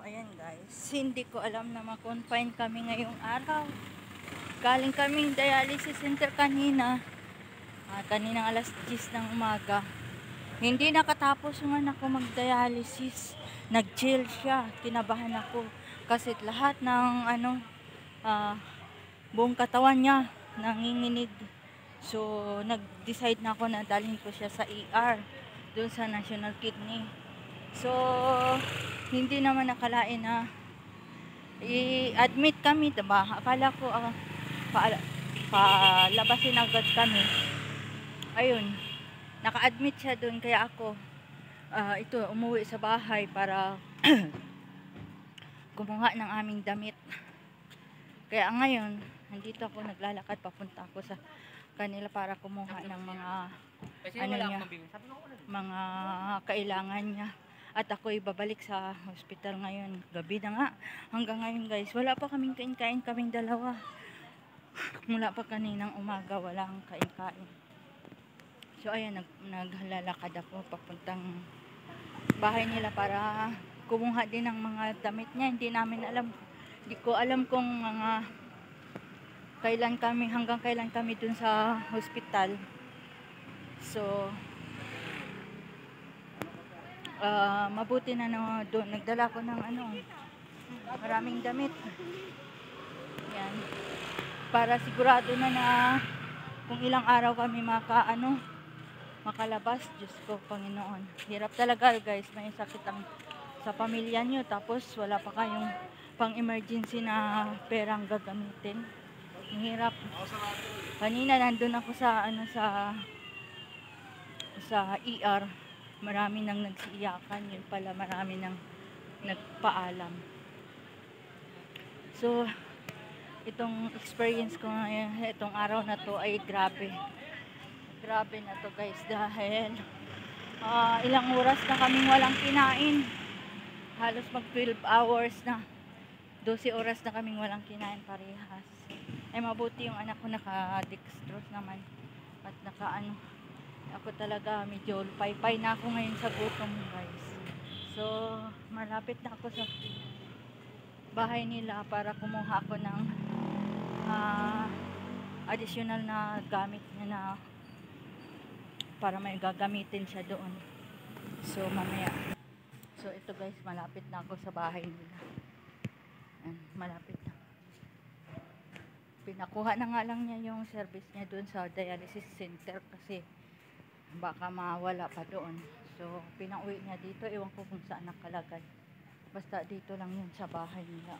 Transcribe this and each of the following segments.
ayan guys, hindi ko alam na ma-confine kami ngayong araw. Galing kaming dialysis center kanina. Kaninang alas 10 ng umaga. Hindi nakatapos yung anak ko mag-dialysis. Nag-chill siya. Kinabahan ako. Kasi lahat ng buong katawan niya nanginginig. So, nag-decide na ako na dalhin ko siya sa ER. Doon sa National Kidney. So, hindi naman nakalain na i-admit kami, diba? Akala ko palabasin agad kami. Ayun, naka-admit siya doon, kaya ako umuwi sa bahay para kumuha ng aming damit. Kaya ngayon, nandito ako, naglalakad, papunta ako sa kanila para kumuha ng mga mga kailangan niya. At ako'y babalik sa hospital ngayon. Gabi na nga. Hanggang ngayon guys, wala pa kaming kain-kain, kaming dalawa. Mula pa kaninang umaga, walang kain-kain. So ayan, naglalakad ako papuntang bahay nila para kumuha din ng mga damit niya. Hindi ko alam kung hanggang kailan kami dun sa hospital. So mabuti na doon nagdala ko ng maraming damit. Yan. Para sigurado na kung ilang araw kami makalabas. Diyos ko, Panginoon. Hirap talaga guys, may sakit sa pamilya nyo, tapos wala pa kayong pang-emergency na perang gagamitin. Ang hirap. Kanina nandun ako sa ER. Marami nang nagsiiyakan. Yun pala, marami nang nagpaalam. So, itong experience ko ngayon, itong araw na to ay grabe. Grabe na to guys, dahil ilang oras na kaming walang kinain. Halos mag 12 hours na. 12 oras na kaming walang kinain parehas. Ay mabuti yung anak ko naka-dextrose naman. At ako talaga medyo paypay na ako ngayon sa gutom guys. So, malapit na ako sa bahay nila para kumuha ako ng additional na gamit niya na para may gagamitin siya doon. So, mamaya. So, ito guys, malapit na ako sa bahay nila. Malapit na. Pinakuha na nga lang niya yung service niya doon sa dialysis center kasi baka mawala pa doon. So, pinauwi niya dito. Ewan ko kung saan nakalagay. Basta dito lang yun sa bahay nila.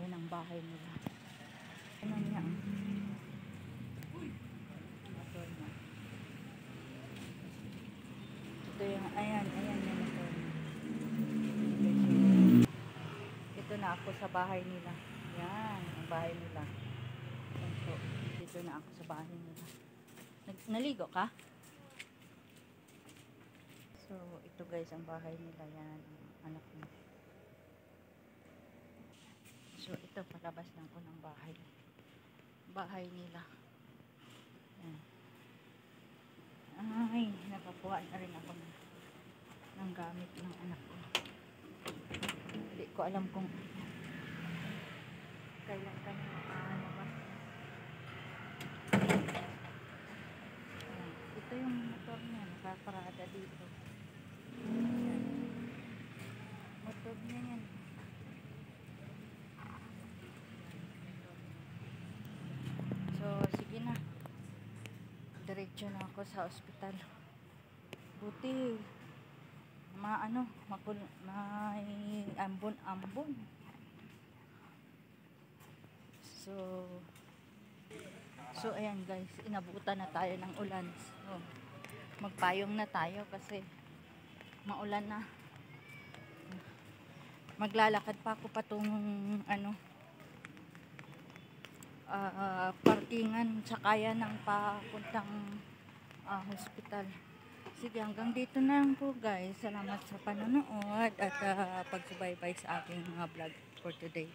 Yan ang bahay nila. Ano niya? Motor niya. Ito yung, ayan yung motor niya. Ito na ako sa bahay nila. Yan, ang bahay nila. Dito na ako sa bahay nila. Naligo ka? So, ito guys ang bahay nila. Yan, anak mo. So, ito palabas lang ko ng bahay. Bahay nila. Yan. Ay, nakakuha na rin ako ng gamit ng anak ko. Hindi ko alam kung kailan kami makalabas. Ito yung motor niya, nakaparada dito. Ayan. Motor niya yan. So, sige na. Diretso na ako sa ospital. Buti may ambon. So ayan guys, inabutan na tayo ng ulan. So, magpayong na tayo kasi maulan na. Maglalakad pa ako patungong parkingan sakaya ng papuntang hospital. Sige, hanggang dito na lang po guys. Salamat sa panonood at pagsubaybay sa aking mga vlog for today.